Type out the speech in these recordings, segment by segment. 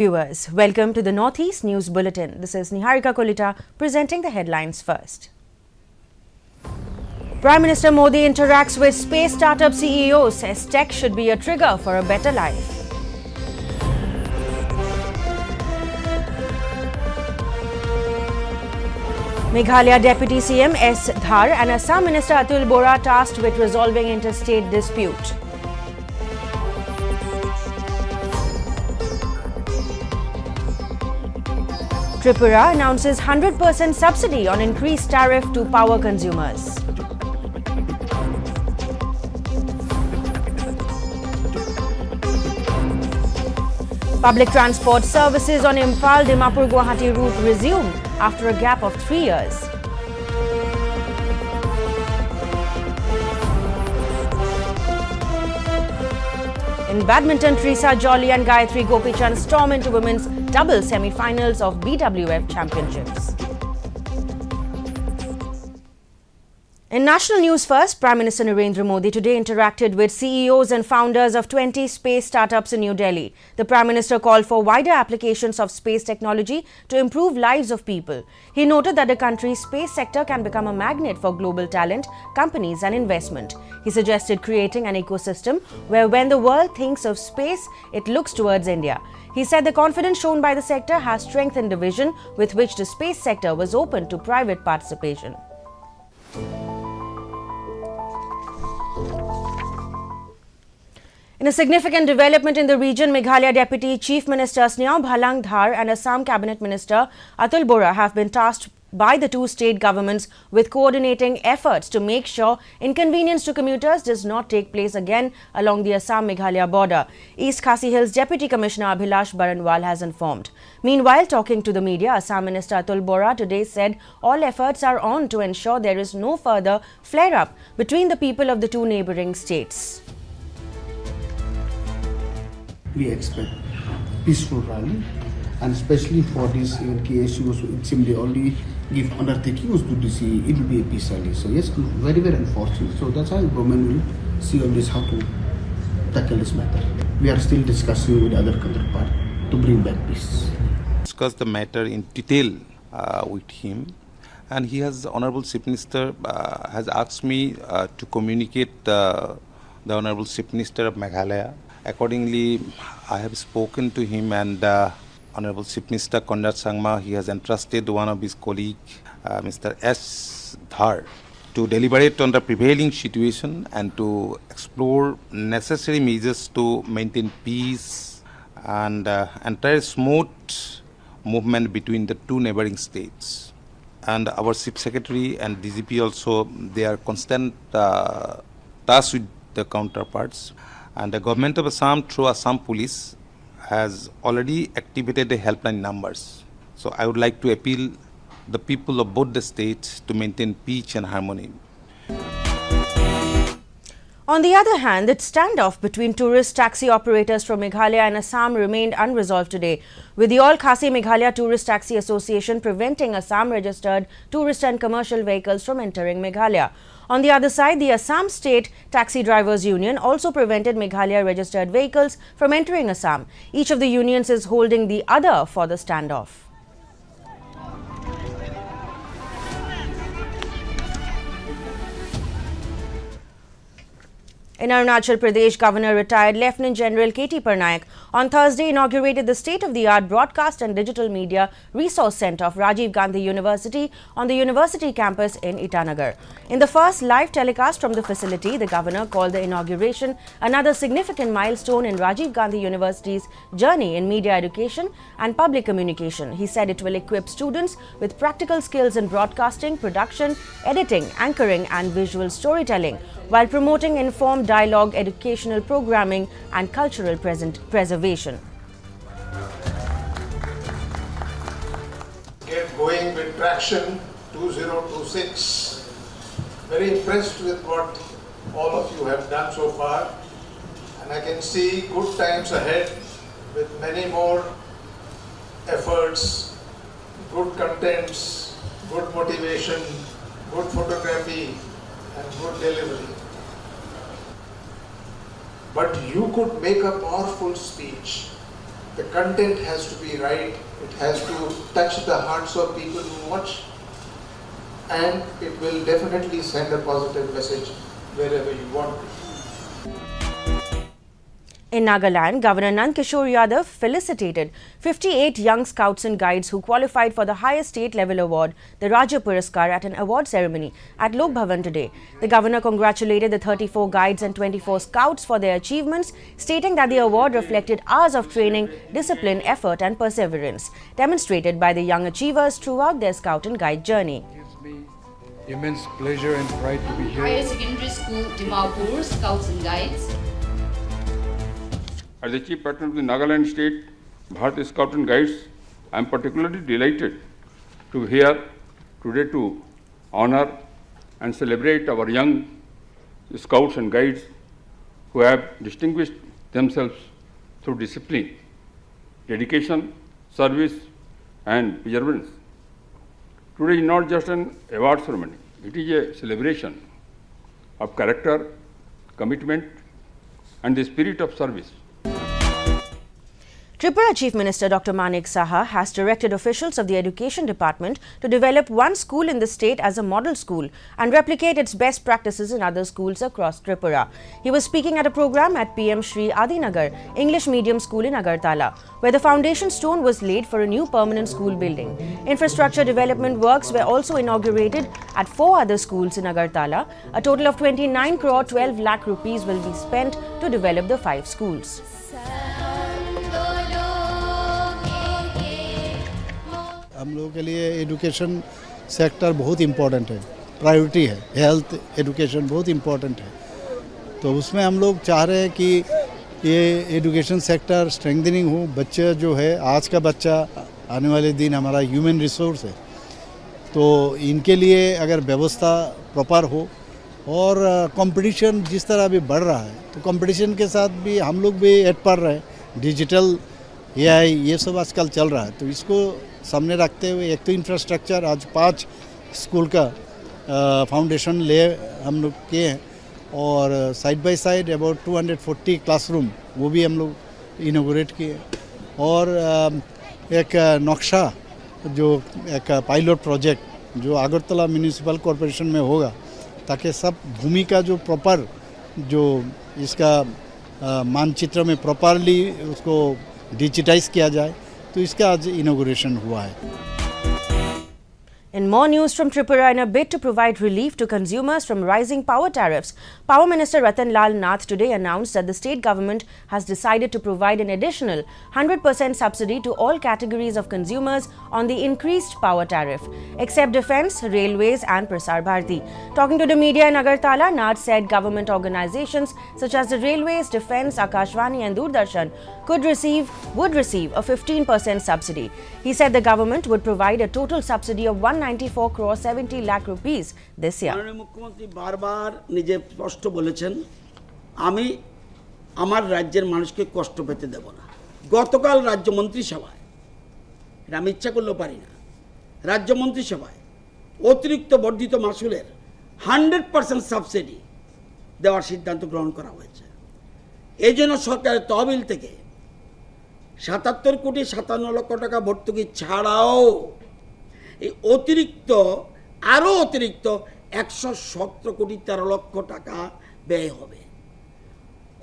Viewers, welcome to the Northeast News Bulletin. This is Niharika Kolita presenting the headlines first. Prime Minister Modi interacts with space startup CEOs, says tech should be a trigger for a better life. Meghalaya Deputy CM S. Dhar and Assam Minister Atul Bora tasked with resolving interstate dispute. Tripura announces 100% subsidy on increased tariff to power consumers. Public transport services on Imphal-Dimapur-Guwahati route resume after a gap of 3 years. In badminton, Teresa Jolly and Gayatri Gopichand storm into women's double semi-finals of BWF Championships. In national news first, Prime Minister Narendra Modi today interacted with CEOs and founders of 20 space startups in New Delhi. The Prime Minister called for wider applications of space technology to improve lives of people. He noted that the country's space sector can become a magnet for global talent, companies and investment. He suggested creating an ecosystem where when the world thinks of space, it looks towards India. He said the confidence shown by the sector has strengthened the vision with which the space sector was open to private participation. In a significant development in the region, Meghalaya Deputy Chief Minister Snehaw Bhalang Dhar and Assam Cabinet Minister Atul Bora have been tasked by the two state governments with coordinating efforts to make sure inconvenience to commuters does not take place again along the Assam-Meghalaya border. East Khasi Hills Deputy Commissioner Abhilash Baranwal has informed. Meanwhile, talking to the media, Assam Minister Atul Bora today said all efforts are on to ensure there is no further flare-up between the people of the two neighbouring states. We expect peaceful rally, and especially for this even KSUs, it seems they only give undertakings to DC, it will be a peace rally. So yes, very, very unfortunate. So that's how the government will see on this how to tackle this matter. We are still discussing with other counterpart to bring back peace. Discuss the matter in detail with him, and he has, the Honorable Chief Minister has asked me to communicate the Honorable Chief Minister of Meghalaya. Accordingly, I have spoken to him, and Honorable Chief Minister Konrad Sangma, he has entrusted one of his colleagues, Mr. S. Dhar, to deliberate on the prevailing situation and to explore necessary measures to maintain peace and entire smooth movement between the two neighboring states. And our Chief Secretary and DGP also, they are constant tasked with the counterparts. And the government of Assam through Assam Police has already activated the helpline numbers. So I would like to appeal the people of both the states to maintain peace and harmony. On the other hand, the standoff between tourist taxi operators from Meghalaya and Assam remained unresolved today, with the All Khasi Meghalaya Tourist Taxi Association preventing Assam-registered tourist and commercial vehicles from entering Meghalaya. On the other side, the Assam State Taxi Drivers Union also prevented Meghalaya-registered vehicles from entering Assam. Each of the unions is holding the other for the standoff. In Arunachal Pradesh, Governor retired Lieutenant General K.T. Parnaik on Thursday inaugurated the state-of-the-art Broadcast and Digital Media Resource Centre of Rajiv Gandhi University on the university campus in Itanagar. In the first live telecast from the facility, the Governor called the inauguration another significant milestone in Rajiv Gandhi University's journey in media education and public communication. He said it will equip students with practical skills in broadcasting, production, editing, anchoring and visual storytelling, while promoting informed dialogue, educational programming and cultural preservation. Get going with traction 2026. Very impressed with what all of you have done so far, and I can see good times ahead with many more efforts, good contents, good motivation, good photography and good delivery. But you could make a powerful speech The content has to be right, it has to touch the hearts of people who watch, and it will definitely send a positive message wherever you want to. In Nagaland, Governor Nand Kishore Yadav felicitated 58 young scouts and guides who qualified for the highest state-level award, the Rajya Puraskar, at an award ceremony at Lok Bhavan today. The governor congratulated the 34 guides and 24 scouts for their achievements, stating that the award reflected hours of training, discipline, effort and perseverance, demonstrated by the young achievers throughout their scout and guide journey. It gives me immense pleasure and pride to be here. Higher Secondary School, Dimapur, Scouts and Guides. As the Chief Patron of the Nagaland State Bharat Scout and Guides, I am particularly delighted to be here today to honor and celebrate our young Scouts and Guides who have distinguished themselves through discipline, dedication, service and perseverance. Today is not just an award ceremony, it is a celebration of character, commitment and the spirit of service. Tripura Chief Minister Dr. Manik Saha has directed officials of the Education Department to develop one school in the state as a model school and replicate its best practices in other schools across Tripura. He was speaking at a program at PM Shri Adinagar English Medium School in Agartala, where the foundation stone was laid for a new permanent school building. Infrastructure development works were also inaugurated at 4 other schools in Agartala. A total of 29 crore 12 lakh rupees will be spent to develop the 5 schools. हम लोगों के लिए education sector बहुत important है, priority है, health education बहुत important है। तो उसमें हम लोग चाह रहे हैं कि ये एजुकेशन सेक्टर स्ट्रेंथनिंग हो। बच्चे जो है, आज का बच्चा आने वाले दिन हमारा ह्यूमन रिसोर्स है, तो इनके लिए अगर व्यवस्था प्रॉपर हो और कंपटीशन जिस तरह अभी बढ़ रहा है, तो कंपटीशन के साथ भी हम लोग भी एड पर रहे। डिजिटल एआई ये सब आजकल चल रहा है, तो इसको सामने रखते हुए एक तो इंफ्रास्ट्रक्चर आज 5 स्कूल का फाउंडेशन ले हम लोग किए हैं और side by side about 240 classroom वो भी हम लोग इनोग्रेट किए और एक नक्शा जो एक पायलट प्रोजेक्ट जो अगरतला म्यूनिसिपल कॉरपोरेशन में होगा, ताकि सब भूमि का जो प्रॉपर जो इसका मानचित्र में प्रॉपरली उसको डिजिटाइज किया जाए, तो इसका आज इनॉग्रेशन हुआ है। In more news from Tripura, in a bid to provide relief to consumers from rising power tariffs, Power Minister Ratan Lal Nath today announced that the state government has decided to provide an additional 100% subsidy to all categories of consumers on the increased power tariff, except defence, railways and Prasar Bharati. Talking to the media in Agartala, Nath said government organizations such as the railways, defence, Akashvani and Doordarshan would receive a 15% subsidy. He said the government would provide a total subsidy of 194 crore 70 lakh rupees this year. মাননীয় মুখ্যমন্ত্রী বারবার নিজে স্পষ্ট বলেছেন, আমি আমার রাজ্যের মানুষকে কষ্ট পেতে দেব না। গতকাল রাজ্য মন্ত্রিসভায়, এটা আমি ইচ্ছা করলেও পারি না, রাজ্য মন্ত্রিসভায় অতিরিক্ত বর্ধিত মাসুলের 100% সাবসিডি দেওয়ার সিদ্ধান্ত গ্রহণ করা হয়েছে। এই জন্য সরকারের তহবিল থেকে 77 কোটি 57 লক্ষ টাকা ভর্তুকি ছাড়াও এই অতিরিক্ত আরও অতিরিক্ত 117 কোটি 13 লক্ষ টাকা ব্যয় হবে।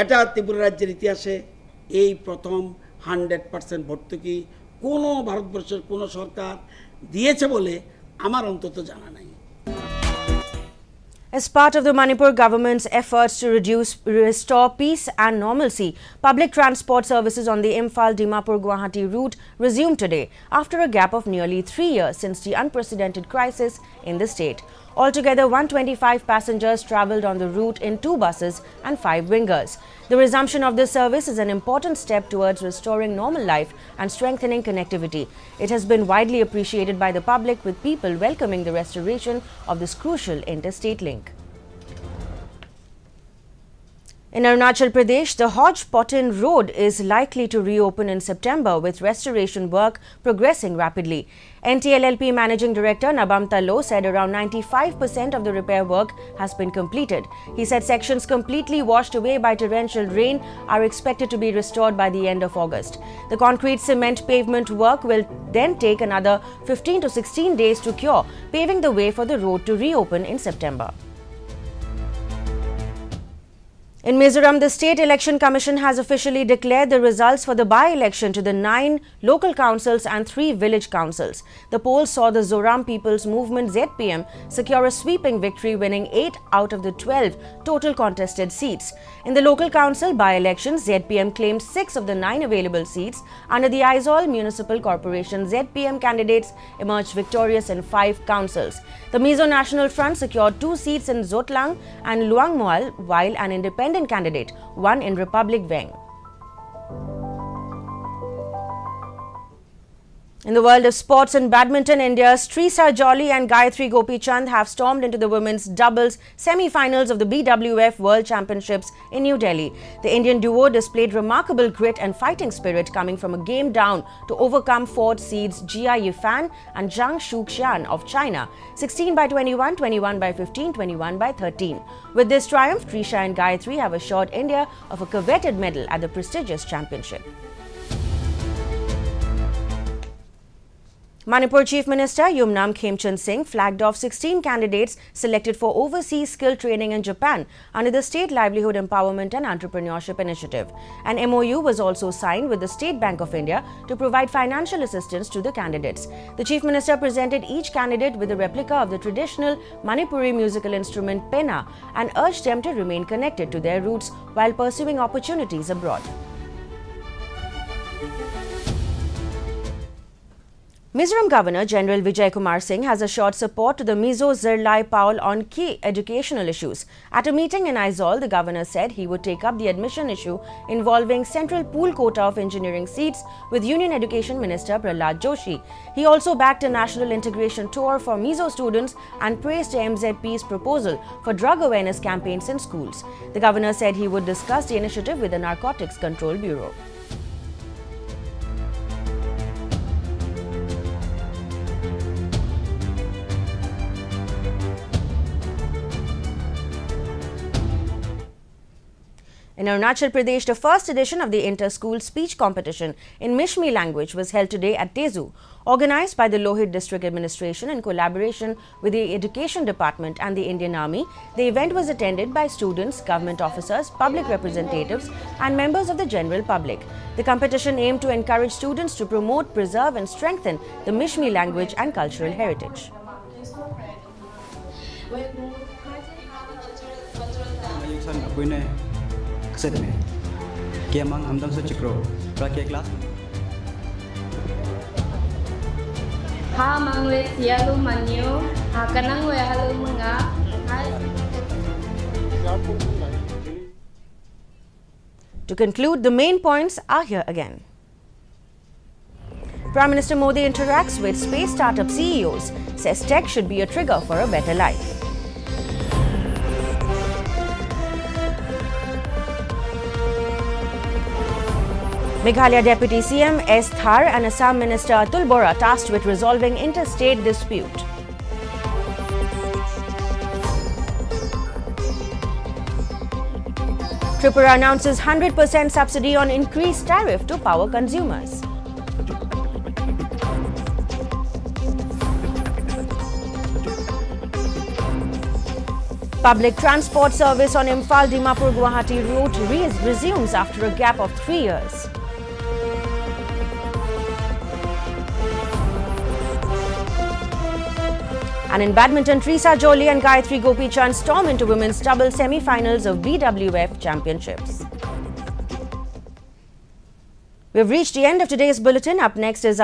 এটা ত্রিপুরা রাজ্যের ইতিহাসে এই প্রথম 100% ভর্তুকি কোনো ভারতবর্ষের কোনো সরকার দিয়েছে বলে আমার অন্তত জানা নাই। As part of the Manipur government's efforts to restore peace and normalcy, public transport services on the Imphal-Dimapur-Guwahati route resumed today after a gap of nearly 3 years since the unprecedented crisis in the state. Altogether, 125 passengers travelled on the route in 2 buses and 5 wingers. The resumption of this service is an important step towards restoring normal life and strengthening connectivity. It has been widely appreciated by the public, with people welcoming the restoration of this crucial interstate link. In Arunachal Pradesh, the Hodgepottin Road is likely to reopen in September with restoration work progressing rapidly. NTLLP Managing Director Nabamta Low said around 95% of the repair work has been completed. He said sections completely washed away by torrential rain are expected to be restored by the end of August. The concrete cement pavement work will then take another 15 to 16 days to cure, paving the way for the road to reopen in September. In Mizoram, the State Election Commission has officially declared the results for the by-election to the 9 local councils and 3 village councils. The polls saw the Zoram People's Movement ZPM secure a sweeping victory, winning 8 out of the 12 total contested seats. In the local council by-elections, ZPM claimed 6 of the 9 available seats. Under the Aizawl Municipal Corporation, ZPM candidates emerged victorious in 5 councils. The Mizo National Front secured 2 seats in Zotlang and Luangmoal, while an independent candidate won in Republic Veng. In the world of sports and badminton, India's Trisa Jolly and Gayatri Gopichand have stormed into the women's doubles semi-finals of the BWF World Championships in New Delhi. The Indian duo displayed remarkable grit and fighting spirit, coming from a game down to overcome 4th seeds Jia Yifan and Zhang Shuxian of China, 16 by 21, 21 by 15, 21 by 13. With this triumph, Trisha and Gayatri have assured India of a coveted medal at the prestigious championship. Manipur Chief Minister Yumnam Khemchand Singh flagged off 16 candidates selected for overseas skill training in Japan under the State Livelihood Empowerment and Entrepreneurship Initiative. An MOU was also signed with the State Bank of India to provide financial assistance to the candidates. The Chief Minister presented each candidate with a replica of the traditional Manipuri musical instrument Pena and urged them to remain connected to their roots while pursuing opportunities abroad. Mizoram Governor General Vijay Kumar Singh has assured support to the Mizo Zirlai Paul on key educational issues. At a meeting in Aizawl, the governor said he would take up the admission issue involving central pool quota of engineering seats with Union Education Minister Prahlad Joshi. He also backed a national integration tour for Mizo students and praised MZP's proposal for drug awareness campaigns in schools. The governor said he would discuss the initiative with the Narcotics Control Bureau. In Arunachal Pradesh, the first edition of the inter-school speech competition in Mishmi language was held today at Tezu. Organized by the Lohit District Administration in collaboration with the Education Department and the Indian Army, the event was attended by students, government officers, public representatives and members of the general public. The competition aimed to encourage students to promote, preserve and strengthen the Mishmi language and cultural heritage. To conclude, the main points are here again. Prime Minister Modi interacts with space startup CEOs, says tech should be a trigger for a better life. Meghalaya Deputy CM S. Thar and Assam Minister Atul Bora tasked with resolving interstate dispute. Tripura announces 100% subsidy on increased tariff to power consumers. Public transport service on Imphal-Dimapur-Guwahati route resumes after a gap of 3 years. And in badminton, Trisa Jolly and Gayatri Gopichand storm into women's double semi-finals of BWF Championships. We have reached the end of today's bulletin. Up next is our